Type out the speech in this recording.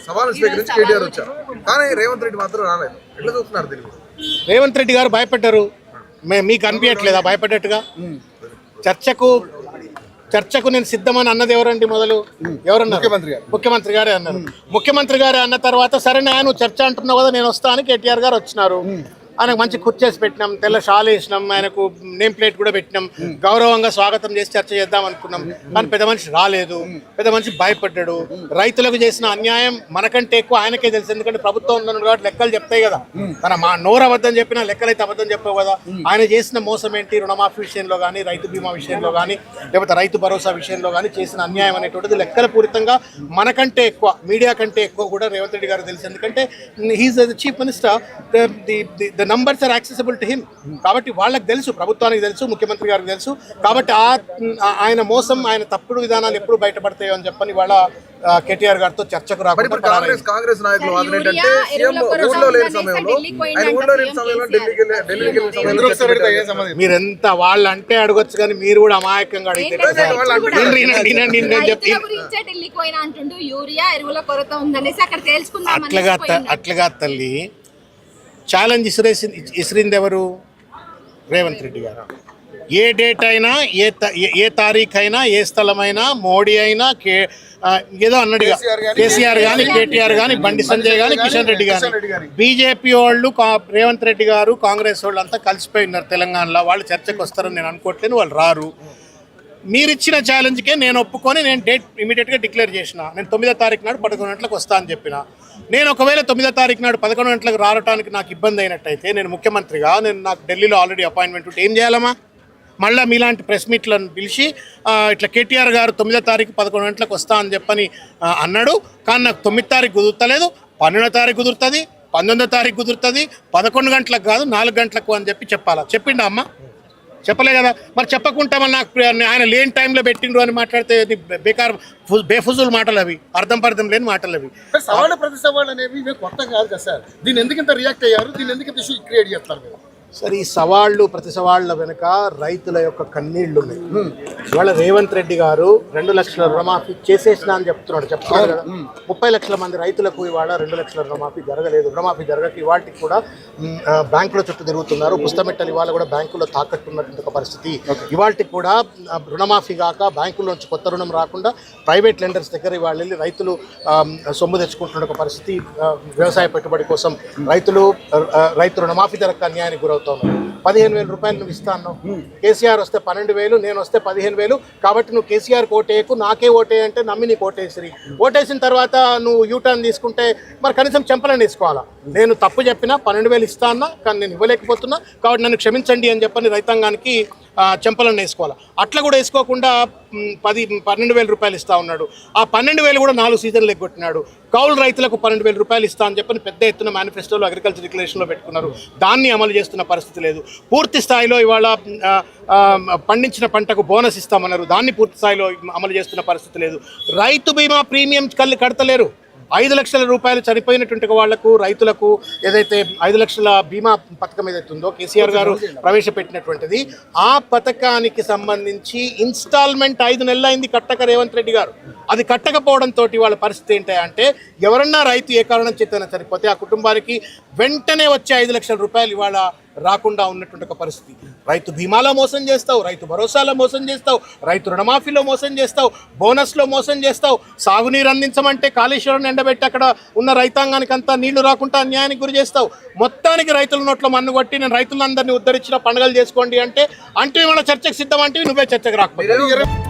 సవాల్ స్వీకరించి కేటీఆర్ వచ్చారు, కానీ రేవంత్ రెడ్డి మాత్రం రాలేదు. ఎట్లా చూస్తున్నారు దీన్ని? రేవంత్ రెడ్డి గారు భయపడ్డారు, మీకు అనిపించట్లేదా భయపడ్డట్టుగా? చర్చకు నేను సిద్ధమని అన్నది ఎవరండి? మొదలు ఎవరన్నారు? ముఖ్యమంత్రి గారే అన్నారు. ముఖ్యమంత్రి గారే అన్న తర్వాత సరే నువ్వు చర్చ అంటున్నావు కదా, నేను వస్తా అని కేటీఆర్ గారు వచ్చినారు. ఆయనకు మంచి కుర్చేసి పెట్టినాం, తెల్ల షాల్ వేసినాం, ఆయనకు నేమ్ ప్లేట్ కూడా పెట్టినాం, గౌరవంగా స్వాగతం చేసి చర్చ చేద్దాం అనుకున్నాం. కానీ పెద్ద మనిషి రాలేదు, పెద్ద మనిషి భయపడ్డాడు. రైతులకు చేసిన అన్యాయం మనకంటే ఎక్కువ ఆయనకే తెలుసు, ఎందుకంటే ప్రభుత్వం ఉన్నాడు కాబట్టి లెక్కలు చెప్తాయి కదా. తన మా నోరు అబద్ధం చెప్పినా లెక్కలు అయితే అబద్ధం చెప్పావు కదా. ఆయన చేసిన మోసం ఏంటి? రుణమాఫీ విషయంలో కానీ, రైతు బీమా విషయంలో కానీ, లేకపోతే రైతు భరోసా విషయంలో కానీ చేసిన అన్యాయం అనేటువంటిది లెక్కల పూరితంగా మనకంటే ఎక్కువ, మీడియా కంటే ఎక్కువ కూడా రేవంత్ రెడ్డి గారు తెలుసు. ఎందుకంటే he is the chief minister, the numbers are accessible to him. కాబట్టి వాళ్ళకి తెలుసు, ప్రభుత్వానికి తెలుసు, ముఖ్యమంత్రి గారికి తెలుసు. కాబట్టి ఆయన మోసం, ఆయన తప్పుడు విధానాలు ఎప్పుడు బయటపడతాయో అని చెప్పని వాళ్ళ కేటీఆర్ గారితో చర్చకు రాకుండా కాంగ్రెస్ నాయకులు ఏంటంటే ఊళ్ళో లేని సమయంలో మీరెంత వాళ్ళు అంటే అడగొచ్చు, కానీ మీరు కూడా అమాయకంగా అడిగితే అట్లుగా తల్లి ఛాలెంజ్ ఇసిరింది ఎవరు? రేవంత్ రెడ్డి గారు. ఏ డేట్ అయినా, ఏ తారీఖు అయినా, ఏ స్థలమైనా, మోడీ అయినా, ఏదో అన్నట్టుగా కేసీఆర్ కానీ, కేటీఆర్ కానీ, బండి సంజయ్ కానీ, కిషన్ రెడ్డి కానీ, బీజేపీ వాళ్ళు, రేవంత్ రెడ్డి గారు, కాంగ్రెస్ వాళ్ళు అంతా కలిసిపోయి ఉన్నారు తెలంగాణలో. వాళ్ళు చర్చకు వస్తారని నేను అనుకోవట్లేను, వాళ్ళు రారు. మీరు ఇచ్చిన ఛాలెంజ్కే నేను ఒప్పుకొని నేను డేట్ ఇమీడియట్గా డిక్లేర్ చేసిన. నేను 9వ తారీఖు నాడు 11 గంటలకు వస్తా అని చెప్పిన. నేను ఒకవేళ 9వ తారీఖు నాడు 11 గంటలకు రావడానికి నాకు ఇబ్బంది అయినట్టయితే, నేను ముఖ్యమంత్రిగా, నాకు ఢిల్లీలో ఆల్రెడీ అపాయింట్మెంట్ ఉంటే ఏం చేయాలమ్మా? మళ్ళీ మీలాంటి ప్రెస్ మీట్లను పిలిచి ఇట్లా కేటీఆర్ గారు 9వ తారీఖు 11 గంటలకు వస్తా అని చెప్పని అన్నాడు, కానీ నాకు 9వ తారీఖు కుదురుతలేదు, 12వ తారీఖు కుదురుతుంది, 19వ తారీఖు కుదురుతుంది, 11 గంటలకు కాదు 4 గంటలకు అని చెప్పాలా? చెప్పిండా అమ్మ? చెప్పలే కదా. మరి చెప్పకుండా మళ్ళీ నాకు ఆయన లేని టైంలో పెట్టిండ్రు అని మాట్లాడితే బేకార్, బేఫుజుల్ మాటలు అవి, అర్థం పర్థం లేని మాటలు అవి. సవాళ్ళు ప్రతి సవాళ్ళు అనేవి కొత్త కాదు కదా సార్. దీన్ని ఎందుకు ఇంత రియాక్ట్ అయ్యారు? దీన్ని ఎందుకు ఇంత ఇష్యూ క్రియేట్ చేస్తారు మీరు? సరే, ఈ సవాళ్ళు, ప్రతి సవాళ్ళ వెనుక రైతుల యొక్క కన్నీళ్లు ఉన్నాయి. ఇవాళ రేవంత్ రెడ్డి గారు 2 లక్షల రుణమాఫీ చేసేసినా అని చెప్తున్నాడు కదా. 30 లక్షల మంది రైతులకు ఇవాళ 2 లక్షల రుణమాఫీ జరగలేదు. రుణమాఫీ జరగక ఇవాళకి కూడా బ్యాంకుల చుట్టూ తిరుగుతున్నారు. పుస్తమెట్టలు ఇవాళ కూడా బ్యాంకుల్లో తాకట్టున్నటువంటి ఒక పరిస్థితి. ఇవాళకి కూడా రుణమాఫీ కాక బ్యాంకుల్లోంచి కొత్త రుణం రాకుండా ప్రైవేట్ లెండర్స్ దగ్గర ఇవాళ వెళ్ళి రైతులు సొమ్ము తెచ్చుకుంటున్న ఒక పరిస్థితి. వ్యవసాయ పెట్టుబడి కోసం రైతు రుణమాఫీ ధరకు అన్యాయానికి గురవుతున్నారు. 15,000 రూపాయలు నువ్వు ఇస్తా అన్నావు. కేసీఆర్ వస్తే 12,000, నేను వస్తే 15,000. కాబట్టి నువ్వు కేసీఆర్ ఓటేయకు, నాకే ఓటే అంటే నమ్మి నీకు ఓటేసిన తర్వాత నువ్వు యూటర్న్ తీసుకుంటే మరి కనీసం చెంపలని వేసుకోవాలా? నేను తప్పు చెప్పినా 12,000 ఇస్తా అన్నా, కానీ నేను ఇవ్వలేకపోతున్నా, కాబట్టి నన్ను క్షమించండి అని చెప్పని రైతాంగానికి చెంపలను వేసుకోవాలి. అట్లా కూడా వేసుకోకుండా 12,000 రూపాయలు ఇస్తా ఉన్నాడు. ఆ 12,000 కూడా 4 సీజన్లు ఎగ్గొట్టినాడు. కౌలు రైతులకు 12,000 రూపాయలు ఇస్తా అని చెప్పని పెద్ద ఎత్తున మేనిఫెస్టోలో, అగ్రికల్చర్ డిక్లరేషన్లో పెట్టుకున్నారు. దాన్ని అమలు చేస్తున్న పరిస్థితి లేదు. పూర్తి స్థాయిలో ఇవాళ పండించిన పంటకు బోనస్ ఇస్తామన్నారు, దాన్ని పూర్తి స్థాయిలో అమలు చేస్తున్న పరిస్థితి లేదు. రైతు బీమా ప్రీమియం కడతలేరు. 5 లక్షల రూపాయలు చనిపోయినటువంటి వాళ్లకు, రైతులకు ఏదైతే 5 లక్షల బీమా పథకం ఏదైతే ఉందో కేసీఆర్ గారు ప్రవేశపెట్టినటువంటిది, ఆ పథకానికి సంబంధించి ఇన్స్టాల్మెంట్ 5 నెలలు అయింది కట్టక రేవంత్ రెడ్డి గారు. అది కట్టకపోవడంతో వాళ్ళ పరిస్థితి ఏంటంటే, ఎవరన్నా రైతు ఏ కారణం చేతైనా చనిపోతే ఆ కుటుంబానికి వెంటనే వచ్చే 5 లక్షల రూపాయలు ఇవాళ రాకుండా ఉన్నటువంటి ఒక పరిస్థితి. రైతు బీమాలో మోసం చేస్తావు, రైతు భరోసాలో మోసం చేస్తావు, రైతు రుణమాఫీలో మోసం చేస్తావు, బోనస్లో మోసం చేస్తావు. సాగునీరు అందించమంటే కాళేశ్వరం ఎండబెట్టి అక్కడ ఉన్న రైతాంగానికి అంతా నీళ్లు రాకుండా అన్యాయానికి గురి చేస్తావు. మొత్తానికి రైతుల నోట్లో మన్ను కొట్టి నేను రైతులందరినీ ఉద్ధరించిన పండుగలు చేసుకోండి అంటే ఇవాళ చర్చకు సిద్ధం అంటే నువ్వే చర్చకు రాకపోతే